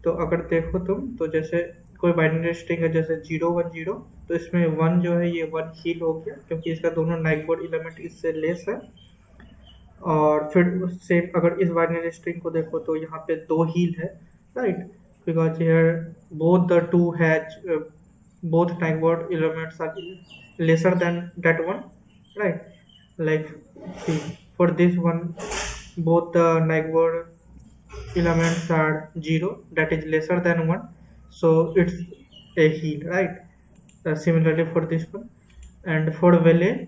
तो अगर देखो तुम तो जैसे कोई बाइनरी स्ट्रिंग है जैसे 0 1 0, तो इसमें 1 जो है ये 1 हील हो गया क्योंकि इसका दोनों नाइक बोर्ड एलिमेंट इससे लेस है। और फिर सेम अगर इस बाइनरी स्ट्रिंग को देखो तो यहाँ पे 2 हील है, right, because here both the two has both typeword elements are lesser than that one, right? Like, see, for this one both the typeword elements are 0, that is lesser than 1, so it's a heel, right? Similarly for this one, and for valet,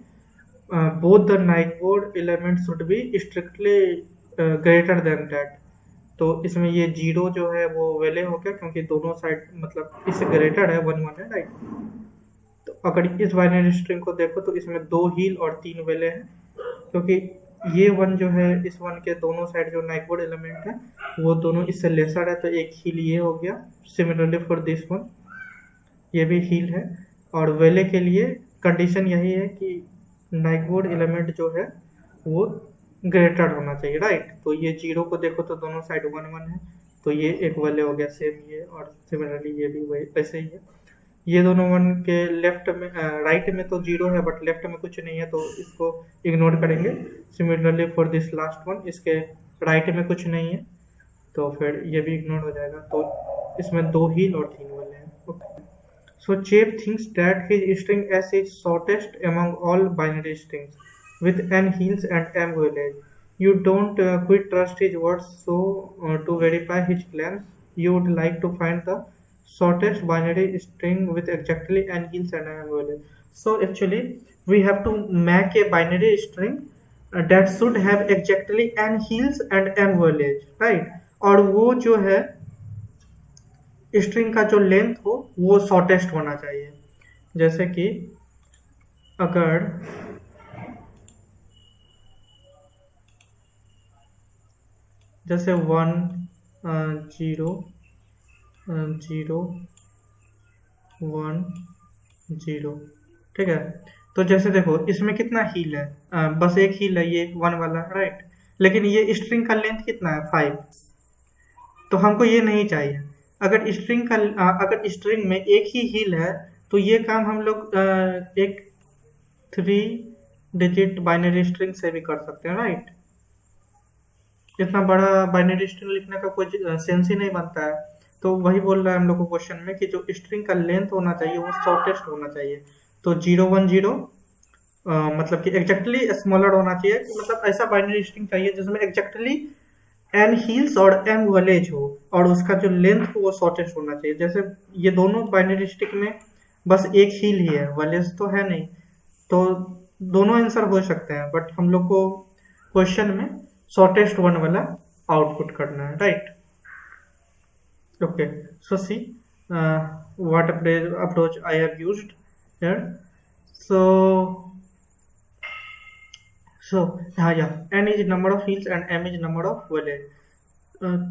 both the typeword elements should be strictly greater than that। तो इसमें ये 0 जो है वो वेले हो गया क्योंकि दोनों साइड मतलब इससे ग्रेटर है, 1 1 है, राइट। तो अगर इस बाइनरी स्ट्रिंग को देखो तो इसमें 2 हील और 3 वेले हैं क्योंकि ये 1 जो है इस 1 के दोनों साइड जो नाइकवर्ड एलिमेंट है वो दोनों इससे लेसर है, तो एक हील ये हो गया। सिमिलरली फॉर दिस वन ये भी हील है। और वेले के लिए कंडीशन यही है कि नाइकवर्ड एलिमेंट जो है वो ग्रेटर होना चाहिए, राइट। तो ये 0 को देखो तो दोनों साइड 1 1 है, तो ये एक वेले हो गया सेम ये, और सिमिलरली ये भी वही वैसे ही है। ये दोनों 1 के लेफ्ट में राइट में तो 0 है बट लेफ्ट में कुछ नहीं है, तो इसको इग्नोर करेंगे। Similarly for this last one इसके राइट में कुछ नहीं है, तो फिर ये भी इग्नोर हो जाएगा। तो इसमें 2 हील और 3 वेले हैं। Okay, so Chep thinks that his string S is shortest among all binary strings with n heels and m vowels. You don't quite trust his words, so to verify his claims, you would like to find the shortest binary string with exactly n heels and m vowels. So actually, we have to make a binary string that should have exactly n heels and m vowels, right? और वो जो है string का जो length हो वो shortest होना चाहिए। जैसे कि अगर जैसे 1 0 0 1 0, ठीक है। तो जैसे देखो इसमें कितना हील है, बस एक हील है ये 1 वाला, राइट। लेकिन ये स्ट्रिंग का लेंथ कितना है 5, तो हमको ये नहीं चाहिए। अगर स्ट्रिंग में एक ही हील है तो ये काम हम लोग एक 3 डिजिट बाइनरी स्ट्रिंग से भी कर सकते हैं, राइट। इतना बड़ा बाइनरी स्ट्रिंग लिखने का कोई सेंस ही नहीं बनता है। तो वही बोल रहा है हम लोग को क्वेश्चन में कि जो स्ट्रिंग का लेंथ होना चाहिए वो शॉर्टेस्ट होना चाहिए। तो 0 1 0 मतलब कि एग्जैक्टली स्मॉलर होना चाहिए, मतलब ऐसा बाइनरी स्ट्रिंग चाहिए जिसमें एग्जैक्टली एन हील्स और एम वलेज हो और उसका जो लेंथ हो वो शॉर्टेस्ट होना चाहिए। जैसे ये दोनों बाइनरी स्ट्रिंग में बस एक हील ही है, वलेज तो है नहीं, तो दोनों आंसर हो सकते हैं, बट हम लोग को क्वेश्चन में शॉर्टेस्ट वन वाला आउटपुट करना है, right. Okay, so see what approach I have used here. So हाँ या n is number of hills and m is number of valleys.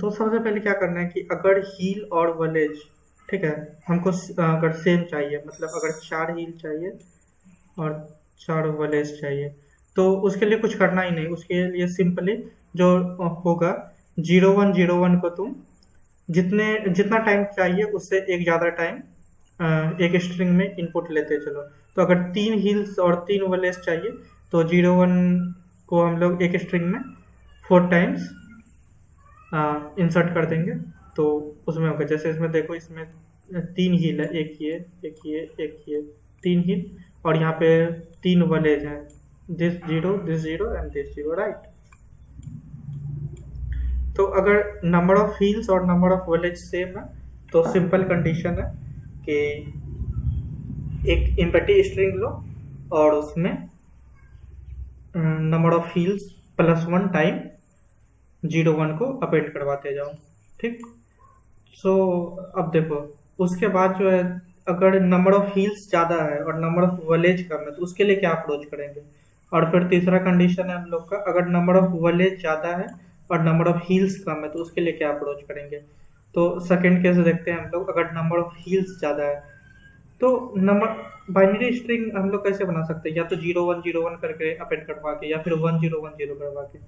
तो सबसे पहले क्या करना है कि अगर हील और वलेज, ठीक है, हमको अगर सेम चाहिए, मतलब अगर 4 हील चाहिए और 4 वलेज चाहिए, तो उसके लिए कुछ करना ही नहीं। उसके लिए सिंपली जो होगा 0 1 0 1 को तुम जितना टाइम चाहिए उससे एक ज़्यादा टाइम एक स्ट्रिंग में इनपुट लेते चलो। तो अगर 3 हील्स और 3 वलेज चाहिए तो 0 1 को हम लोग एक स्ट्रिंग में 4 टाइम्स इंसर्ट कर देंगे, तो उसमें होगा। जैसे इसमें देखो इसमें 3 हील है, एक ये एक ये एक ये 3 हील, और यहाँ पे 3 वलेज हैं, दिस 0 एंड दिस 0, राइट। तो अगर नंबर ऑफ हील्स और नंबर ऑफ वलेज सेम है तो सिंपल कंडीशन है कि एक एम्प्टी स्ट्रिंग लो और उसमें नंबर ऑफ हील्स +1 टाइम 0 1 को अपेंड करवाते जाओ, ठीक। सो अब देखो उसके बाद जो है अगर नंबर ऑफ हील्स ज़्यादा है और नंबर ऑफ वलेज कम है तो उसके लिए क्या अप्रोच करेंगे। और फिर तीसरा कंडीशन है हम लोग का, अगर नंबर ऑफ वलेज ज़्यादा है और नंबर ऑफ हील्स कम है तो उसके लिए क्या अप्रोच करेंगे। तो सेकेंड केस देखते हैं हम लोग, अगर नंबर ऑफ हील्स ज़्यादा है तो नंबर बाइनरी स्ट्रिंग हम लोग कैसे बना सकते हैं, या तो 0 1 0 1 करके अपेंड करवा के, या फिर 1 0 1 0 करवा के।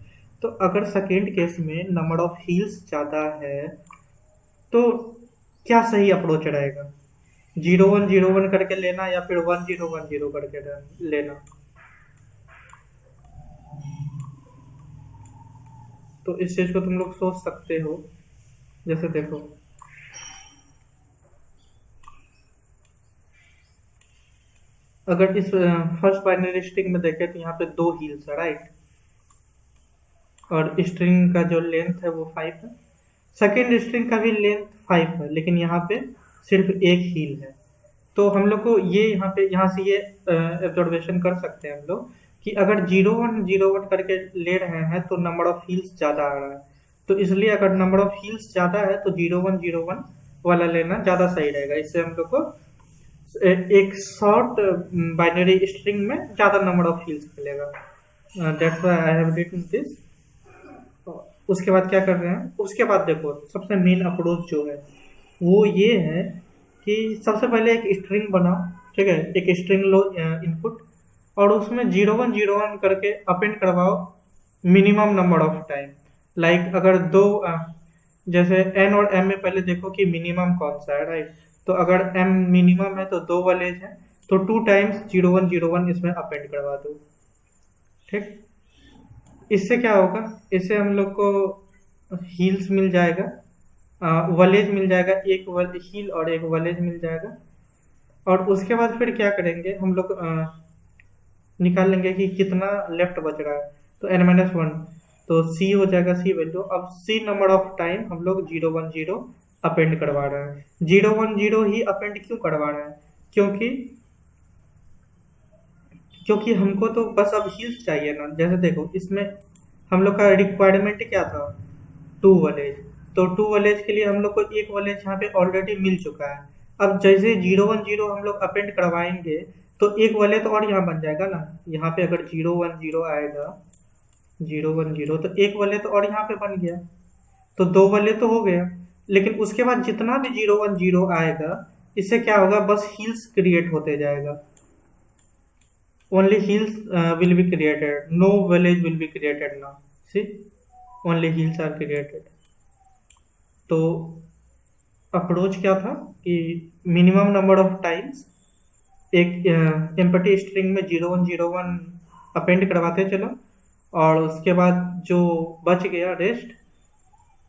तो अगर सेकेंड केस में नंबर ऑफ हील्स ज़्यादा है तो क्या सही अप्रोच रहेगा, 0101 करके लेना या फिर 1010 करके लेना? तो इस चीज को तुम लोग सोच सकते हो। जैसे देखो, अगर इस फर्स्ट बाइनरी स्ट्रिंग में देखें तो यहाँ पे दो हील्स है, राइट, और स्ट्रिंग का जो लेंथ है वो 5 है। सेकेंड स्ट्रिंग का भी लेंथ 5 है, लेकिन यहाँ पे सिर्फ एक हील है। तो हम लोग को ये यहाँ से ये ऑब्जर्वेशन कर सकते हैं हम लोग कि अगर 0101 करके ले रहे हैं तो नंबर ऑफ हील्स ज़्यादा आ रहा है। तो इसलिए अगर नंबर ऑफ हील्स ज़्यादा है तो 0101 वाला लेना ज़्यादा सही रहेगा। इससे हम लोग को एक शॉर्ट बाइनरी स्ट्रिंग में ज़्यादा नंबर ऑफ हील्स मिलेगा। That's why I have written this. उसके बाद क्या कर रहे हैं, उसके बाद देखो सबसे मेन अप्रोच जो है वो ये है कि सबसे पहले एक स्ट्रिंग बनाओ, ठीक है, एक स्ट्रिंग लो इनपुट, और उसमें 0101 करके अपेंड करवाओ minimum number of time. Like अगर दो जैसे एन और एम में पहले देखो कि मिनिमम कौन सा है, राइट। तो अगर एम मिनिमम है तो दो वैलेज है, तो 2 टाइम्स 0101 इसमें अपेंड करवा दो, ठीक। इससे क्या होगा, इससे हम लोग को हील्स मिल जाएगा, वलेज मिल जाएगा, एक हील और एक वलेज मिल जाएगा। और उसके बाद फिर क्या करेंगे हम लोग, निकाल लेंगे कि कितना लेफ्ट बच रहा है। तो n-1 तो c हो जाएगा, c वैल्यू। अब c नंबर ऑफ टाइम हम लोग 010 अपेंड करवा रहे हैं। 010 ही अपेंड क्यों करवा रहे हैं, क्योंकि हमको तो बस अब हील्स चाहिए ना। जैसे देखो इसमें हम लोग का रिक्वायरमेंट क्या था, 2 वलेज। तो 2 वलेज के लिए हम लोग को एक वलेज यहाँ पे ऑलरेडी मिल चुका है। अब जैसे 010 हम लोग अपेंड करवाएंगे तो एक वलेज तो और यहाँ बन जाएगा ना। यहाँ पे अगर 010 आएगा, 010 तो एक वलेज तो और यहाँ पे बन गया, तो 2 वलेज तो हो गया। लेकिन उसके बाद जितना भी 010 आएगा, इससे क्या होगा, बस हील्स क्रिएट होते जाएगा। only hills will be created, no village will be created now, see, only hills are created। तो अप्रोच क्या था कि मिनिमम नंबर ऑफ टाइम्स एक एम्पटी स्ट्रिंग में 0101 अपेंड करवाते चलो, और उसके बाद जो बच गया रेस्ट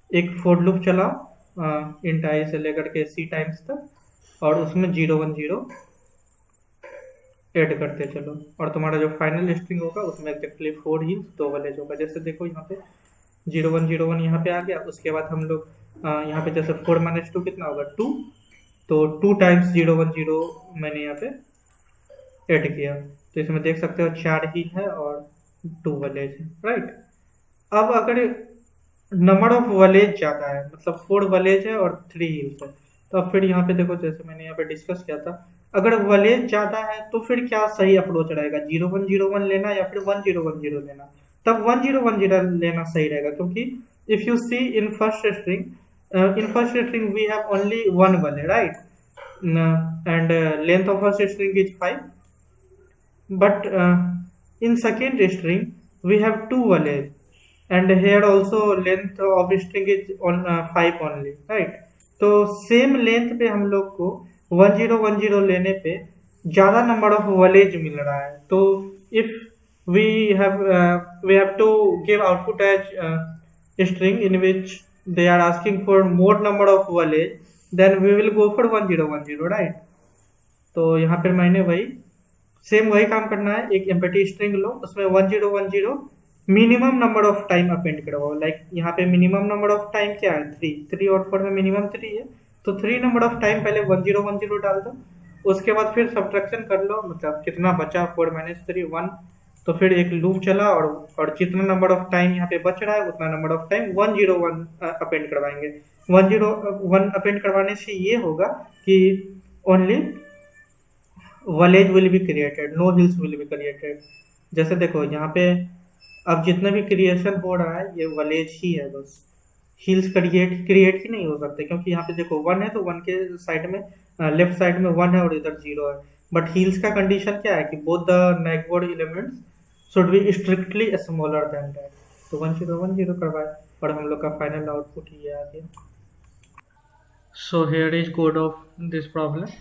एक फोर लूप चलाओ इंट आई से लेकर के सी टाइम्स तक, और उसमें 010 ऐड करते चलो, और तुम्हारा जो फाइनल स्ट्रिंग होगा उसमें एक्जेक्टली 4 हील्स 2 वलेज होगा। जैसे देखो यहाँ पे 0101 यहाँ पे आ गया। उसके बाद हम लोग यहाँ पे जैसे 4 - 2 कितना होगा, 2, तो 2 टाइम्स 010 मैंने यहाँ पे ऐड किया। तो इसमें देख सकते हो 4 हील है और 2 वलेज है, राइट। अब अगर नंबर ऑफ वलेज ज़्यादा है, मतलब 4 वलेज है और 3 हील्स है, तो अब फिर यहाँ पे देखो जैसे मैंने यहाँ पे डिस्कस किया था, अगर वलेज ज़्यादा है तो फिर क्या सही अप्रोच रहेगा, 0101 लेना या फिर 1010 लेना? तब 1010 लेना सही रहेगा, क्योंकि if you see in first string we have only 1 valley, right, and length of first string is 5, but in second string we have 2 valleys, and here also length of string is on 5 only, right। तो same length पे हम लोग को 1010 लेने पे ज़्यादा number of वलेज मिल रहा है। तो if we have to give output as string in which they are asking for more number of वलेज, then we will go for 1010, right। तो यहाँ पर मैंने वही काम करना है, एक एम्पटी स्ट्रिंग लो, उसमें 1010 minimum number of time append करवाओ। लाइक यहाँ पे मिनिमम नंबर ऑफ टाइम क्या है, 3 और 4 में मिनिमम 3 है, तो 3 नंबर ऑफ टाइम पहले 1010 डाल दो। उसके बाद फिर सब्ट्रैक्शन कर लो, मतलब कितना बचा, 4 - 3 1, तो फिर एक लूप चला, और जितना नंबर ऑफ टाइम यहाँ पे बच रहा है उतना नंबर ऑफ टाइम 101 अपेंड करवाएंगे। 101 अपेंड करवाने से ये होगा कि only valleys will be created, no hills will be created. जैसे देखो यहाँ पे अब जितना भी क्रिएशन हो रहा है ये वलेज ही है, बस हिल्स क्रिएट ही नहीं हो सकते, क्योंकि यहाँ पे देखो 1 है तो 1 के साइड में लेफ्ट साइड में 1 है और इधर 0 है। बट हिल्स का कंडीशन क्या है कि बोथ द नेगबोर्ड elements should be strictly smaller than that. तो 1010 करवाए और हम लोग का फाइनल आउटपुट ये आ गया। So here is code of this problem.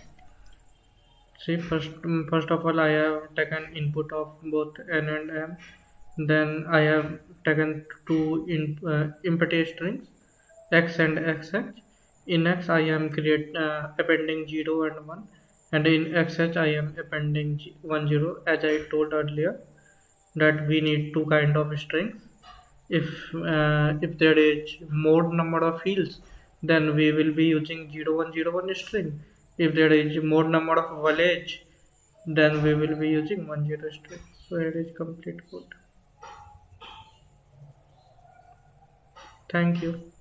See, first of all, I have taken input of both n and m. Then I have taken two empty strings, x and xh. In x, I am appending 0 and 1, and in xh, I am appending 1 0. As I told earlier, that we need two kind of strings. If there is more number of fields, then we will be using 0101 string. If there is more number of village, then we will be using 10 string. So here is complete code. Thank you.